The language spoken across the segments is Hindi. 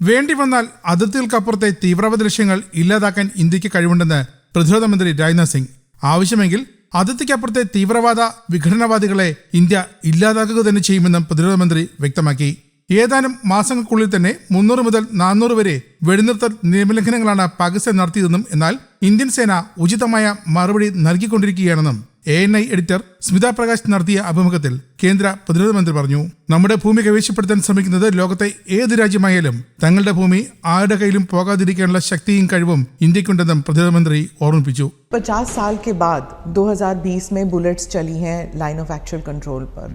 വേണ്ടി വന്നാൽ അതിർത്തികൾക്കപ്പുറത്തെ തീവ്രവാദ ലക്ഷ്യങ്ങൾ ഇല്ലാതാക്കാൻ ഇന്ത്യക്ക് കഴിവുണ്ടെന്ന് പ്രതിരോധ മന്ത്രി രാജ്നാഥ് സിംഗ്. ആവശ്യമെങ്കിൽ അതിർത്തിക്കപ്പുറത്തെ തീവ്രവാദ വിഘടനവാദികളെ ഇന്ത്യ ഇല്ലാതാക്കുക തന്നെ ചെയ്യുമെന്നും പ്രതിരോധ മന്ത്രി വ്യക്തമാക്കി. ഏതാനും മാസങ്ങൾക്കുള്ളിൽ തന്നെ 300 മുതൽ 400 വരെ വെടിനിർത്തൽ നിയമലംഘനങ്ങളാണ് പാകിസ്ഥാൻ നടത്തിയതെന്നും എന്നാൽ ഇന്ത്യൻ സേന ഉചിതമായ മറുപടി നൽകിക്കൊണ്ടിരിക്കുകയാണെന്നും ANI എഡിറ്റർ സ്മിത പ്രകാശ് നടത്തിയ അഭിമുഖത്തിൽ കേന്ദ്ര പ്രതിരോധ മന്ത്രി പറഞ്ഞു. നമ്മുടെ ഭൂമി കൈവശപ്പെടുത്താൻ ശ്രമിക്കുന്നത് ലോകത്തെ ഏത് രാജ്യമായാലും തങ്ങളുടെ ഭൂമി ആരുടെ കയ്യിലും പോകാതിരിക്കാനുള്ള ശക്തിയും കഴിവും ഇന്ത്യക്കുണ്ടെന്നും പ്രതിരോധ മന്ത്രി ഓർമ്മിപ്പിച്ചു. 50 साल के बाद 2020 में बुलेट्स चली हैं लाइन ऑफ एक्चुअल कंट्रोल पर.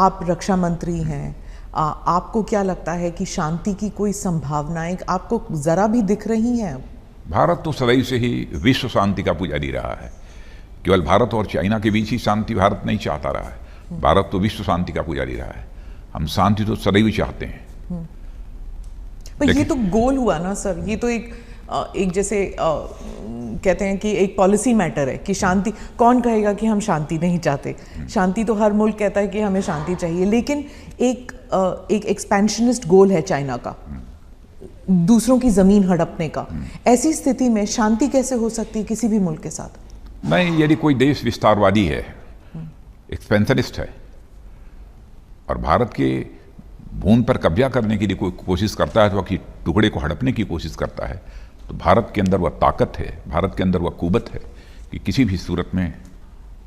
आप रक्षा मंत्री हैं, आपको क्या लगता है कि शांति की कोई संभावनाएं आपको जरा भी दिख रही हैं? भारत तो सदैव से ही विश्व शांति का पुजारी रहा है. केवल भारत और चाइना के बीच ही शांति भारत नहीं चाहता रहा है. भारत तो विश्व शांति का पुजारी रहा है. हम शांति तो सदैव चाहते हैं. पर ये तो गोल हुआ ना सर, ये तो एक जैसे कहते हैं कि एक पॉलिसी मैटर है कि शांति. कौन कहेगा कि हम शांति नहीं चाहते? शांति तो हर मुल्क कहता है कि हमें शांति चाहिए, लेकिन एक एक्सपेंशनिस्ट गोल है चाइना का, दूसरों की जमीन हड़पने का. ऐसी स्थिति में शांति कैसे हो सकती है किसी भी मुल्क के साथ? नहीं, यदि कोई देश विस्तारवादी है, एक्सपेंशनिस्ट है और भारत के भूमि पर कब्जा करने के लिए कोई कोशिश करता है, तो कि टुकड़े को हड़पने की कोशिश करता है, तो भारत के अंदर वह ताकत है, भारत के अंदर वह कुवत है कि किसी भी सूरत में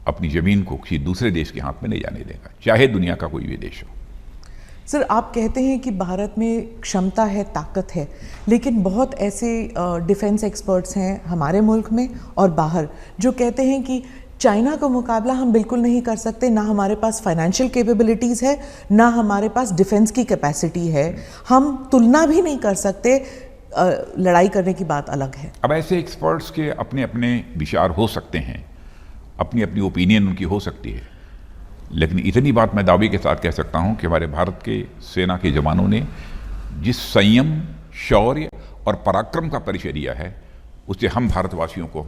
अपनी ज़मीन को किसी दूसरे देश के हाथ में नहीं जाने देगा, चाहे दुनिया का कोई भी देश हो. सर, आप कहते हैं कि भारत में क्षमता है, ताकत है, लेकिन बहुत ऐसे डिफेंस एक्सपर्ट्स हैं हमारे मुल्क में और बाहर जो कहते हैं कि चाइना का मुकाबला हम बिल्कुल नहीं कर सकते, ना हमारे पास फाइनेंशियल कैपेबिलिटीज़ है, ना हमारे पास डिफेंस की कैपेसिटी है, हम तुलना भी नहीं कर सकते. लड़ाई करने की बात अलग है. अब ऐसे एक्सपर्ट्स के अपने अपने विचार हो सकते हैं, अपनी अपनी ओपिनियन उनकी हो सकती है, लेकिन इतनी बात मैं दावे के साथ कह सकता हूं कि हमारे भारत के सेना के जवानों ने जिस संयम, शौर्य और पराक्रम का परिचय दिया है, उससे हम भारतवासियों को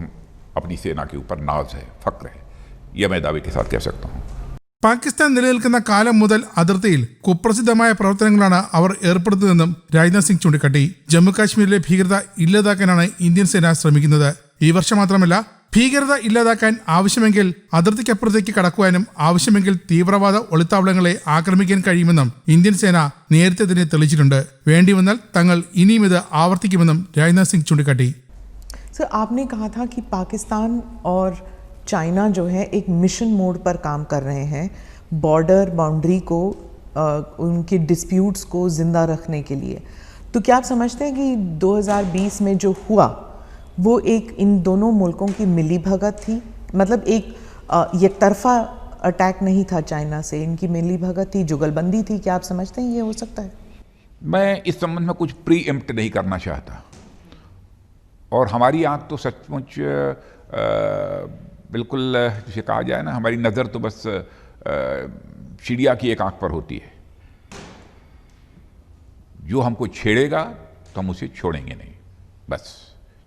अपनी सेना के ऊपर नाज है, फक्र है. यह मैं दावे के साथ कह सकता हूं. പാകിസ്ഥാൻ നിലനിൽക്കുന്ന കാലം മുതൽ അതിർത്തിയിൽ കുപ്രസിദ്ധമായ പ്രവർത്തനങ്ങളാണ് അവർ ഏർപ്പെടുത്തുന്നതെന്നും രാജ്നാഥ് സിംഗ് ചൂണ്ടിക്കാട്ടി. ജമ്മുകാശ്മീരിലെ ഭീകരത ഇല്ലാതാക്കാനാണ് ഇന്ത്യൻ സേന ശ്രമിക്കുന്നത്. ഈ വർഷം മാത്രമല്ല, ഭീകരത ഇല്ലാതാക്കാൻ ആവശ്യമെങ്കിൽ അതിർത്തിക്കപ്പുറത്തേക്ക് കടക്കുവാനും ആവശ്യമെങ്കിൽ തീവ്രവാദ ഒളിത്താവളങ്ങളെ ആക്രമിക്കാൻ കഴിയുമെന്നും ഇന്ത്യൻ സേന നേരത്തെ തന്നെ തെളിയിച്ചിട്ടുണ്ട്. വേണ്ടി വന്നാൽ തങ്ങൾ ഇനിയും ഇത് ആവർത്തിക്കുമെന്നും രാജ്നാഥ് സിംഗ് ചൂണ്ടിക്കാട്ടി. सर, आपने कहा था कि पाकिस्तान और चाइना जो है एक मिशन मोड पर काम कर रहे हैं बॉर्डर बाउंड्री को, उनके डिस्प्यूट्स को ज़िंदा रखने के लिए. तो क्या आप समझते हैं कि 2020 में जो हुआ वो एक इन दोनों मुल्कों की मिली भगत थी? मतलब एक एकतरफा अटैक नहीं था चाइना से, इनकी मिली भगत थी, जुगलबंदी थी. क्या आप समझते हैं ये हो सकता है? मैं इस संबंध में कुछ प्री एम्प्ट नहीं करना चाहता, और हमारी आंख तो सचमुच बिल्कुल जिसे कहा जाए ना, हमारी नज़र तो बस चिड़िया की एक आंख पर होती है. जो हमको छेड़ेगा तो हम उसे छोड़ेंगे नहीं, बस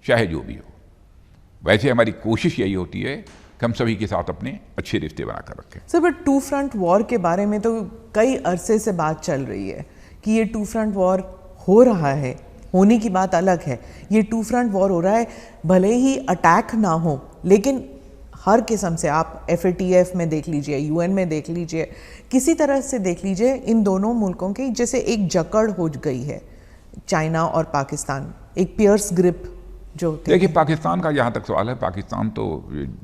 चाहे जो भी हो. वैसे हमारी कोशिश यही होती है कि हम सभी के साथ अपने अच्छे रिश्ते बनाकर रखें. सर, बट 2 फ्रंट वॉर के बारे में तो कई अरसे से बात चल रही है कि ये 2 फ्रंट वॉर हो रहा है, होने की बात अलग है. ये 2 फ्रंट वॉर हो रहा है, भले ही अटैक ना हो, लेकिन हर किस्म से आप FATF में देख लीजिए, UN में देख लीजिए, किसी तरह से देख लीजिए, इन दोनों मुल्कों की जैसे एक जकड़ हो गई है चाइना और पाकिस्तान, एक पियर्स ग्रिप. जो देखिए, पाकिस्तान का जहाँ तक सवाल है, पाकिस्तान तो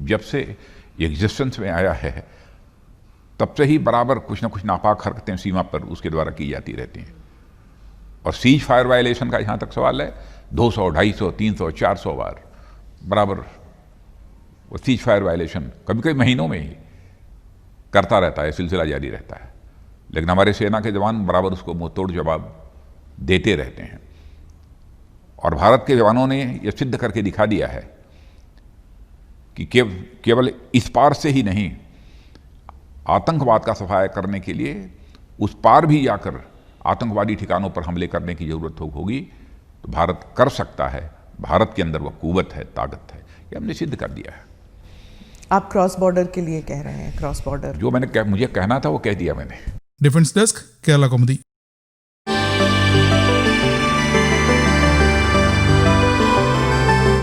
जब से एग्जिस्टेंस में आया है तब से ही बराबर कुछ ना कुछ नापाक हरकतें सीमा पर उसके द्वारा की जाती रहती हैं. और सीज फायर वायलेशन का जहाँ तक सवाल है, 200, 250, 300, 400 बार बराबर वो सीज फायर वायलेशन कभी कभी महीनों में ही करता रहता है, सिलसिला जारी रहता है. लेकिन हमारे सेना के जवान बराबर उसको मुंह तोड़ जवाब देते रहते हैं. और भारत के जवानों ने यह सिद्ध करके दिखा दिया है कि केवल इस पार से ही नहीं, आतंकवाद का सफाया करने के लिए उस पार भी जाकर आतंकवादी ठिकानों पर हमले करने की जरूरत होगी तो भारत कर सकता है. भारत के अंदर वह कुवत है, ताकत है, ये हमने सिद्ध कर दिया है. आप क्रॉस बॉर्डर के लिए कह रहे हैं, क्रॉस बॉर्डर जो मुझे कहना था वो कह दिया मैंने. डिफेंस डेस्क, केरला कौमुदी.